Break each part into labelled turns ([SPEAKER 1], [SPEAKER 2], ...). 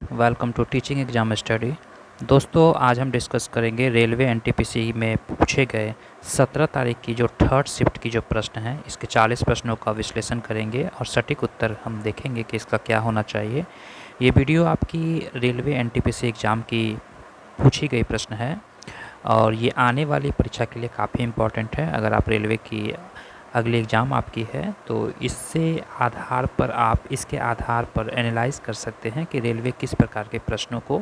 [SPEAKER 1] Welcome to teaching exam study. दोस्तों, आज हम डिस्कस करेंगे रेलवे एनटीपीसी में पूछे गए 17 तारीख की जो थर्ड शिफ्ट की जो प्रश्न है, इसके 40 प्रश्नों का विश्लेषण करेंगे और सटीक उत्तर हम देखेंगे कि इसका क्या होना चाहिए। ये वीडियो आपकी रेलवे एनटीपीसी एग्ज़ाम की पूछी गई प्रश्न है और ये आने वाली परीक्षा के लिए काफ़ी इम्पोर्टेंट है। अगर आप रेलवे की अगली एग्ज़ाम आपकी है तो इसके आधार पर एनालाइज कर सकते हैं कि रेलवे किस प्रकार के प्रश्नों को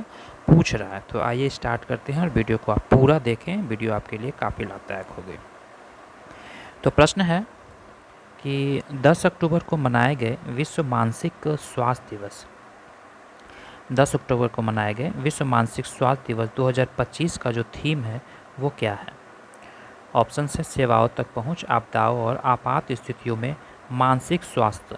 [SPEAKER 1] पूछ रहा है। तो आइए स्टार्ट करते हैं और वीडियो को आप पूरा देखें, वीडियो आपके लिए काफ़ी लाभदायक होगी। तो प्रश्न है कि 10 अक्टूबर को मनाए गए विश्व मानसिक स्वास्थ्य दिवस 10 अक्टूबर को मनाए गए विश्व मानसिक स्वास्थ्य दिवस 2025 का जो थीम है वो क्या है। ऑप्शन है सेवाओं तक पहुंच, आपदाओं और आपात स्थितियों में मानसिक स्वास्थ्य।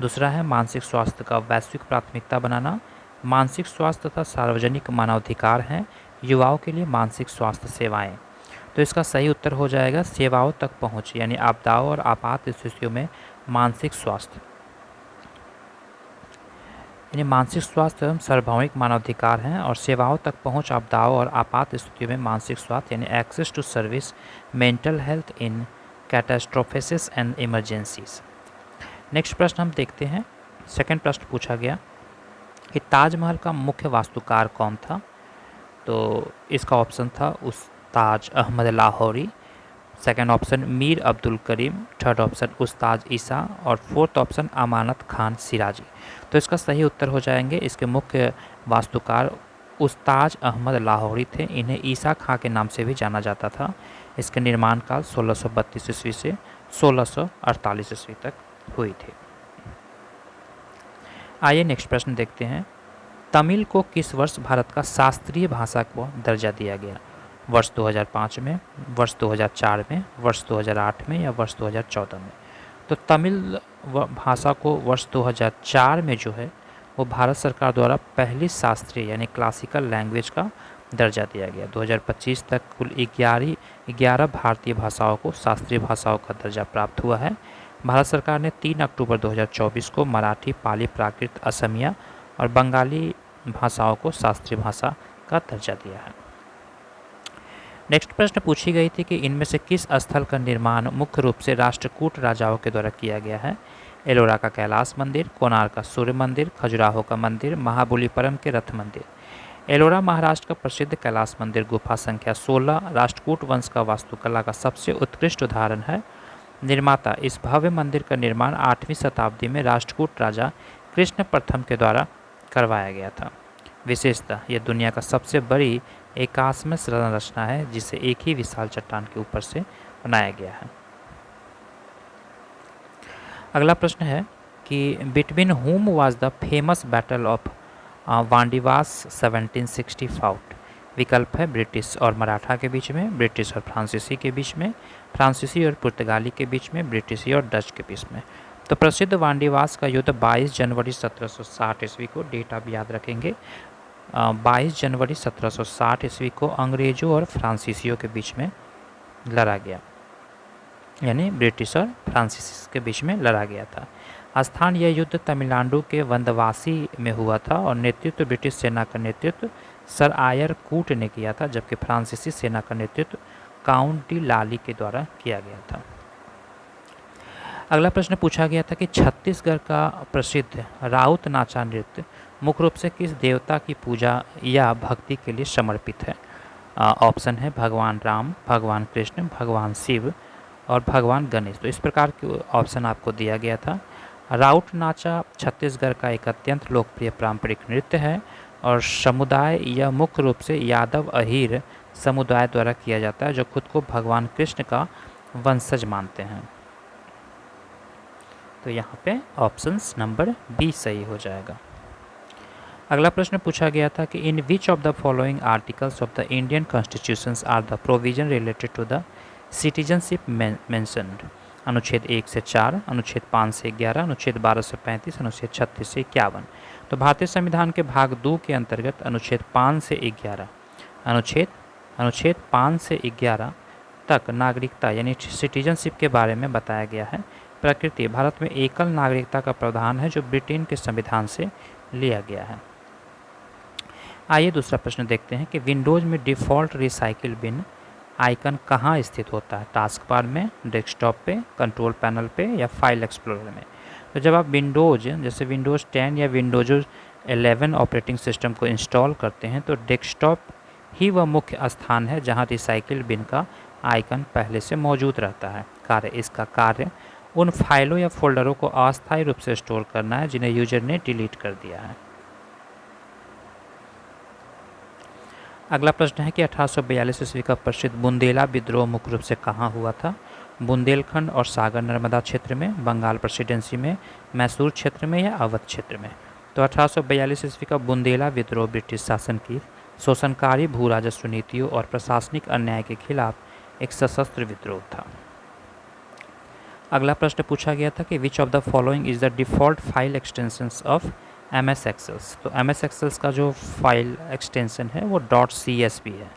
[SPEAKER 1] दूसरा है मानसिक स्वास्थ्य का वैश्विक प्राथमिकता बनाना, मानसिक स्वास्थ्य तथा सार्वजनिक मानवाधिकार हैं, युवाओं के लिए मानसिक स्वास्थ्य सेवाएं। तो इसका सही उत्तर हो जाएगा सेवाओं तक पहुंच, यानी आपदाओं और आपात स्थितियों में मानसिक स्वास्थ्य। यानी मानसिक स्वास्थ्य एवं सार्वभौमिक मानवाधिकार हैं और सेवाओं तक पहुंच, आपदाओं और आपात स्थितियों में मानसिक स्वास्थ्य यानी access to service mental health in catastrophes and emergencies. Next प्रश्न हम देखते हैं। सेकंड प्रश्न पूछा गया कि ताजमहल का मुख्य वास्तुकार कौन था। तो इसका ऑप्शन था उस्ताद Ahmad Lahori, second option Mir Abdul Karim, third option उस्ताद ईसा और फोर्थ ऑप्शन अमानत खान सिराजी। तो इसका सही उत्तर हो जाएंगे इसके मुख्य वास्तुकार उस्ताद अहमद लाहौरी थे। इन्हें ईसा खां के नाम से भी जाना जाता था। इसके निर्माण काल 1632 ईस्वी से 1648 ईस्वी तक हुई थी। आइए नेक्स्ट प्रश्न देखते हैं। तमिल को किस वर्ष भारत का शास्त्रीय भाषा को दर्जा दिया गया। वर्ष 2005 में, वर्ष 2004 में, वर्ष 2008 में या वर्ष 2014 में। तो तमिल भाषा को वर्ष 2004 में जो है वो भारत सरकार द्वारा पहली शास्त्रीय यानी क्लासिकल लैंग्वेज का दर्जा दिया गया। 2025 तक कुल 11 भारतीय भाषाओं को शास्त्रीय भाषाओं का दर्जा प्राप्त हुआ है। भारत सरकार ने 3 अक्टूबर 2024 को मराठी, पाली, प्राकृत, असमिया और बंगाली भाषाओं को शास्त्रीय भाषा का दर्जा दिया है। नेक्स्ट प्रश्न पूछी गई थी कि इनमें से किस स्थल का निर्माण मुख्य रूप से राष्ट्रकूट राजाओं के द्वारा किया गया है। एलोरा का कैलाश मंदिर, कोणार्क का सूर्य मंदिर, खजुराहो का मंदिर, महाबलीपुरम के रथ मंदिर। एलोरा महाराष्ट्र का प्रसिद्ध कैलाश मंदिर गुफा संख्या 16 राष्ट्रकूट वंश का वास्तुकला का सबसे उत्कृष्ट उदाहरण है। निर्माता इस भव्य मंदिर का निर्माण 8वीं शताब्दी में राष्ट्रकूट राजा कृष्ण प्रथम के द्वारा करवाया गया था। विशेषतः यह दुनिया का सबसे बड़ी एकाश्म संरचना है जिसे एक ही विशाल चट्टान के ऊपर से बनाया गया है। अगला प्रश्न है कि बिटवीन हुम was the famous battle of Wandiwash 1765। विकल्प है ब्रिटिश और मराठा के बीच में, ब्रिटिश और फ्रांसीसी के बीच में, फ्रांसीसी और पुर्तगाली के बीच में, ब्रिटिशी और डच के बीच में। तो प्रसिद्ध वांडीवास का युद्ध 22 जनवरी 1760 ईस्वी को, डेट आप याद रखेंगे, 22 जनवरी 1760 ईस्वी को अंग्रेजों और फ्रांसीसियों के बीच में लड़ा गया, यानी ब्रिटिश और फ्रांसीसी के बीच में लड़ा गया था। स्थान यह युद्ध तमिलनाडु के वंदवासी में हुआ था और नेतृत्व ब्रिटिश सेना का नेतृत्व सर आयर कूट ने किया था, जबकि फ्रांसीसी सेना का नेतृत्व काउंट डी लाली के द्वारा किया गया था। अगला प्रश्न पूछा गया था कि छत्तीसगढ़ का प्रसिद्ध राउत नाचा नृत्य मुख्य रूप से किस देवता की पूजा या भक्ति के लिए समर्पित है। ऑप्शन है भगवान राम, भगवान कृष्ण, भगवान शिव और भगवान गणेश। तो इस प्रकार के ऑप्शन आपको दिया गया था। राउत नाचा छत्तीसगढ़ का एक अत्यंत लोकप्रिय पारंपरिक नृत्य है और समुदाय यह मुख्य रूप से यादव अहीर समुदाय द्वारा किया जाता है जो खुद को भगवान कृष्ण का वंशज मानते हैं। तो यहाँ पे ऑप्शन नंबर बी सही हो जाएगा। अगला प्रश्न पूछा गया था कि in which of the following articles of the Indian constitutions are the provision related to the citizenship mentioned. अनुच्छेद 1 से 4, अनुच्छेद 5 से 11, अनुच्छेद 12 से 35, अनुच्छेद 36 से 51। तो भारतीय संविधान के भाग 2 के अंतर्गत अनुच्छेद 5 से 11 अनुच्छेद 5 से 11 तक नागरिकता यानी सिटीजनशिप के बारे में बताया गया है। प्रकृति भारत में एकल नागरिकता का प्रावधान है जो ब्रिटेन के संविधान से लिया गया है। आइए दूसरा प्रश्न देखते हैं कि विंडोज़ में डिफ़ॉल्ट रिसाइकिल बिन आइकन कहाँ स्थित होता है? टास्क बार में, डेस्कटॉप पे, कंट्रोल पैनल पे या फाइल एक्सप्लोरर में? तो जब आप विंडोज़ जैसे विंडोज़ 10 या विंडोज़ 11 ऑपरेटिंग सिस्टम को इंस्टॉल करते हैं तो डेस्कटॉप ही वह मुख्य स्थान है जहां रिसाइकिल बिन का आइकन पहले से मौजूद रहता है। इसका कार्य उन फाइलों या फोल्डरों को अस्थायी रूप से स्टोर करना है जिन्हें यूजर ने डिलीट कर दिया है। अगला प्रश्न है कि 1842 ईस्वी का प्रसिद्ध बुंदेला विद्रोह मुख्य रूप से कहाँ हुआ था? बुंदेलखंड और सागर नर्मदा क्षेत्र में, बंगाल प्रेसिडेंसी में, मैसूर क्षेत्र में या अवध क्षेत्र में? तो 1842 ईस्वी का बुंदेला विद्रोह ब्रिटिश शासन की शोषणकारी भू राजस्व नीतियों और प्रशासनिक अन्याय के खिलाफ एक सशस्त्र विद्रोह था। अगला प्रश्न पूछा गया था कि विच of the following is the default file extensions of MS एक्सेल्स? तो MS एक्सेल्स का जो फाइल एक्सटेंशन है वो .csv है,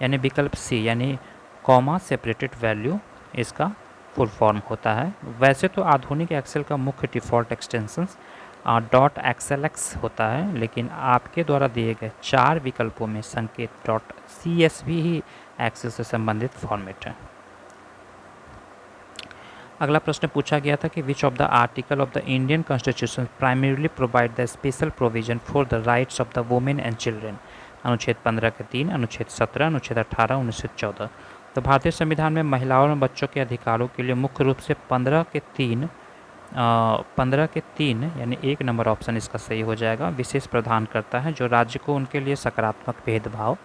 [SPEAKER 1] यानी विकल्प सी यानी कॉमा सेपरेटेड वैल्यू इसका फुल फॉर्म होता है। वैसे तो आधुनिक एक्सेल का मुख्य डिफ़ॉल्ट एक्सटेंशंस .xlx होता है, लेकिन आपके द्वारा दिए गए 4 विकल्पों में संकेत .csv ही एक्सेल से संबंधित फॉर्मेट है। अगला प्रश्न पूछा गया था कि विच of the article of the Indian constitution primarily provide the special provision for the rights of the women and children? अनुच्छेद 15 के 3, अनुच्छेद 17, अनुच्छेद 18, अनुच्छेद 14। तो भारतीय संविधान में महिलाओं और बच्चों के अधिकारों के लिए मुख्य रूप से 15 के 3 यानी 1 नंबर ऑप्शन इसका सही हो जाएगा, विशेष प्रावधान करता है जो राज्य को उनके लिए सकारात्मक भेदभाव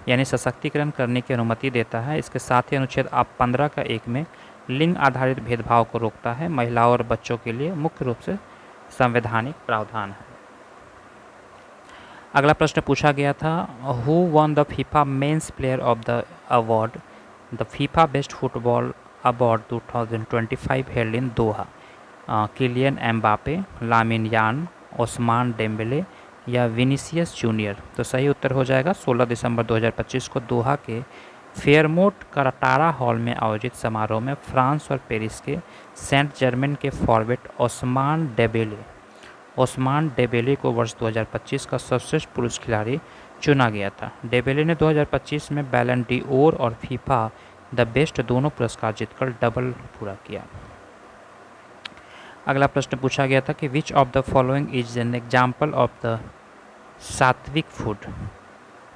[SPEAKER 1] यानी सशक्तिकरण करने की अनुमति देता है। इसके साथ ही अनुच्छेद 15 का 1 में लिंग आधारित भेदभाव को रोकता है। महिलाओं और बच्चों के लिए मुख्य रूप से संवैधानिक प्रावधान है। अगला प्रश्न पूछा गया था who won the FIFA men's player of the award the FIFA best football award 2025 held in Doha? Kylian Mbappe, Lamine Yamal, Ousmane Dembele या विनीसियस जूनियर? तो सही उत्तर हो जाएगा 16 दिसंबर 2025 को दोहा के फेयरमोंट कराटारा हॉल में आयोजित समारोह में फ्रांस और पेरिस के सेंट जर्मेन के फॉरवर्ड ओस्मान डेबेले को वर्ष 2025 का सर्वश्रेष्ठ पुरुष खिलाड़ी चुना गया था। डेबेले ने 2025 में बैलन डी ओर और फीफा द बेस्ट दोनों पुरस्कार जीतकर डबल पूरा किया। अगला प्रश्न पूछा गया था कि विच of the following is an example of the सात्विक फूड?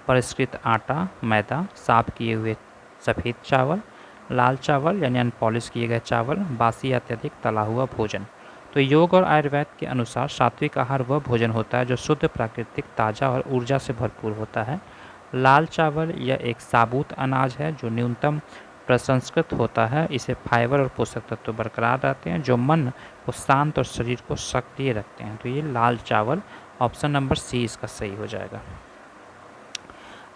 [SPEAKER 1] परिष्कृत आटा, मैदा, साफ किए हुए सफ़ेद चावल, लाल चावल यानी अनपॉलिश किए गए चावल, बासी अत्यधिक तला हुआ भोजन? तो योग और आयुर्वेद के अनुसार सात्विक आहार वह भोजन होता है जो शुद्ध, प्राकृतिक, ताज़ा और ऊर्जा से भरपूर होता है। लाल चावल यह एक साबुत अनाज है जो न्यूनतम प्रसंस्कृत होता है। इसे फाइबर और पोषक तत्व बरकरार रहते हैं जो मन को शांत और शरीर को सक्रिय रखते हैं। तो ये लाल चावल ऑप्शन नंबर सी इसका सही हो जाएगा।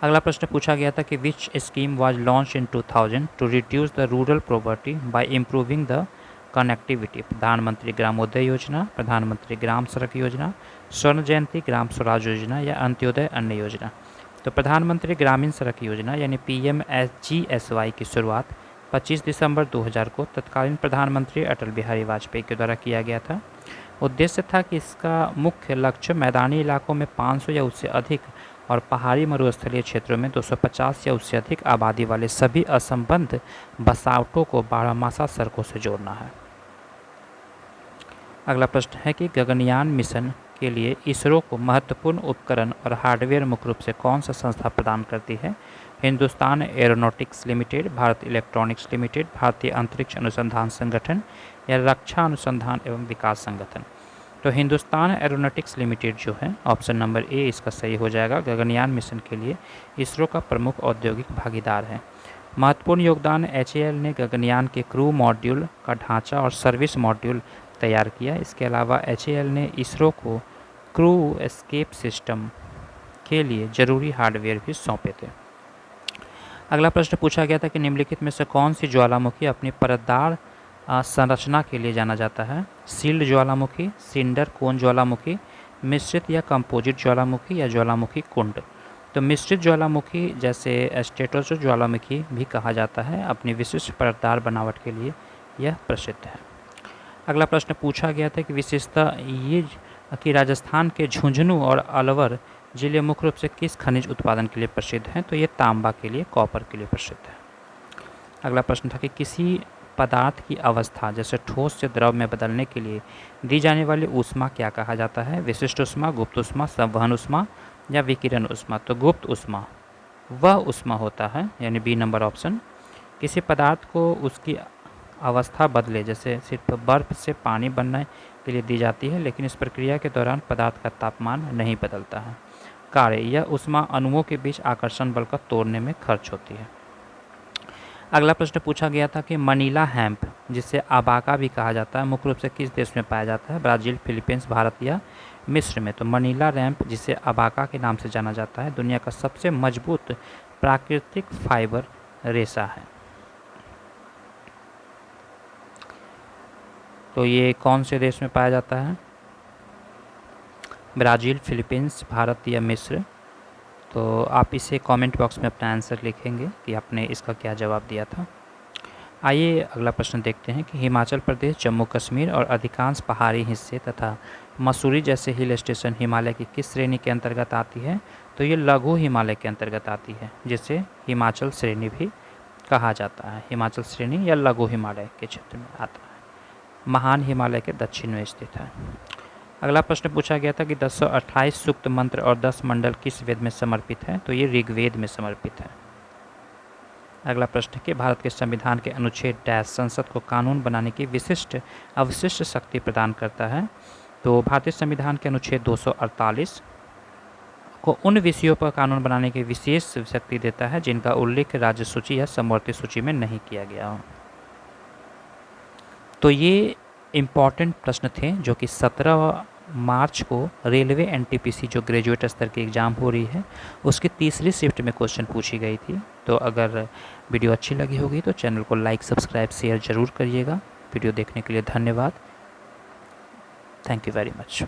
[SPEAKER 1] अगला प्रश्न पूछा गया था कि which scheme was launch in 2000 to reduce the rural poverty by improving the connectivity? Pradhanmantri Gramodaya योजना, प्रधानमंत्री ग्राम सड़क योजना, स्वर्ण जयंती ग्राम स्वराज योजना या अंत्योदय अन्न योजना? तो प्रधानमंत्री ग्रामीण सड़क योजना यानी PMGSY की शुरुआत 25 दिसंबर 2000 को तत्कालीन प्रधानमंत्री अटल बिहारी वाजपेयी के द्वारा किया गया था। उद्देश्य था कि इसका मुख्य लक्ष्य मैदानी इलाकों में 500 या उससे अधिक और पहाड़ी मरुस्थलीय क्षेत्रों में 250 या उससे अधिक आबादी वाले सभी असंबद्ध बसावटों को बारहमासा सड़कों से जोड़ना है। अगला प्रश्न है कि गगनयान मिशन के लिए इसरो को महत्वपूर्ण उपकरण और हार्डवेयर मुख्य रूप से कौन सा संस्था प्रदान करती है? Hindustan aeronautics limited, Bharat electronics limited, भारतीय अंतरिक्ष अनुसंधान संगठन या रक्षा अनुसंधान एवं विकास संगठन? तो हिंदुस्तान एरोनॉटिक्स लिमिटेड जो है ऑप्शन नंबर ए इसका सही हो जाएगा। गगनयान मिशन के लिए इसरो का प्रमुख औद्योगिक भागीदार है। महत्वपूर्ण योगदान HAL ने गगनयान के क्रू मॉड्यूल का ढांचा और सर्विस मॉड्यूल तैयार किया। इसके अलावा HAL ने इसरो को क्रू एस्केप सिस्टम के लिए जरूरी हार्डवेयर भी सौंपे थे। अगला प्रश्न पूछा गया था कि निम्नलिखित में से कौन सी ज्वालामुखी अपनी परतदार संरचना के लिए जाना जाता है? सील्ड ज्वालामुखी, सिंडर कोन ज्वालामुखी, मिश्रित या कंपोजिट ज्वालामुखी या ज्वालामुखी कुंड? तो मिश्रित ज्वालामुखी जैसे स्टेटोस ज्वालामुखी भी कहा जाता है, अपनी विशिष्ट परतदार बनावट के लिए यह प्रसिद्ध है। अगला प्रश्न पूछा गया था कि विशेषता ये कि राजस्थान के झुंझुनू और अलवर जिले मुख्य रूप से किस खनिज उत्पादन के लिए प्रसिद्ध हैं? तो ये तांबा के लिए, कॉपर के लिए प्रसिद्ध है। अगला प्रश्न था कि किसी पदार्थ की अवस्था जैसे ठोस से द्रव में बदलने के लिए दी जाने वाली ऊष्मा क्या कहा जाता है? विशिष्ट ऊष्मा, गुप्त ऊष्मा, संवहन ऊष्मा या विकिरण ऊष्मा? तो गुप्त ऊष्मा वह ऊष्मा होता है, यानी बी नंबर ऑप्शन। किसी पदार्थ को उसकी अवस्था बदले, जैसे सिर्फ बर्फ से पानी बनने के लिए दी जाती है, लेकिन इस प्रक्रिया के दौरान पदार्थ का तापमान नहीं बदलता है। कार्य, यह ऊष्मा अणुओं के बीच आकर्षण बल का तोड़ने में खर्च होती है। अगला प्रश्न पूछा गया था कि मनीला हैम्प, जिसे अबाका भी कहा जाता है, मुख्य रूप से किस देश में पाया जाता है? ब्राज़ील, फिलीपींस, भारत या मिस्र में? तो मनीला रैम्प, जिसे अबाका के नाम से जाना जाता है, दुनिया का सबसे मजबूत प्राकृतिक फाइबर रेशा है। तो ये कौन से देश में पाया जाता है? ब्राज़ील, फिलीपींस, भारत या मिस्र? तो आप इसे कमेंट बॉक्स में अपना आंसर लिखेंगे कि आपने इसका क्या जवाब दिया था। आइए अगला प्रश्न देखते हैं कि हिमाचल प्रदेश, जम्मू कश्मीर और अधिकांश पहाड़ी हिस्से तथा मसूरी जैसे हिल स्टेशन हिमालय की किस श्रेणी के अंतर्गत आती है? तो ये लघु हिमालय के अंतर्गत आती है, जिसे हिमाचल श्रेणी भी कहा जाता है। हिमाचल श्रेणी या लघु हिमालय के क्षेत्र में आता है, महान हिमालय के दक्षिण में स्थित है। अगला प्रश्न पूछा गया था कि 1028 सूक्त मंत्र और 10 मंडल किस वेद में समर्पित है? तो ये ऋग्वेद में समर्पित है। अगला प्रश्न कि भारत के संविधान के अनुच्छेद डैश संसद को कानून बनाने की अवशिष्ट शक्ति प्रदान करता है? तो भारतीय संविधान के अनुच्छेद 248 को उन विषयों पर कानून बनाने की विशेष शक्ति देता है जिनका उल्लेख राज्य सूची या समवर्ती सूची में नहीं किया गया हो। तो ये इम्पॉर्टेंट प्रश्न थे जो कि 17 मार्च को रेलवे एनटीपीसी जो ग्रेजुएट स्तर की एग्ज़ाम हो रही है उसकी तीसरी शिफ्ट में क्वेश्चन पूछी गई थी। तो अगर वीडियो अच्छी लगी होगी तो चैनल को लाइक, सब्सक्राइब, शेयर ज़रूर करिएगा। वीडियो देखने के लिए धन्यवाद। Thank you very much.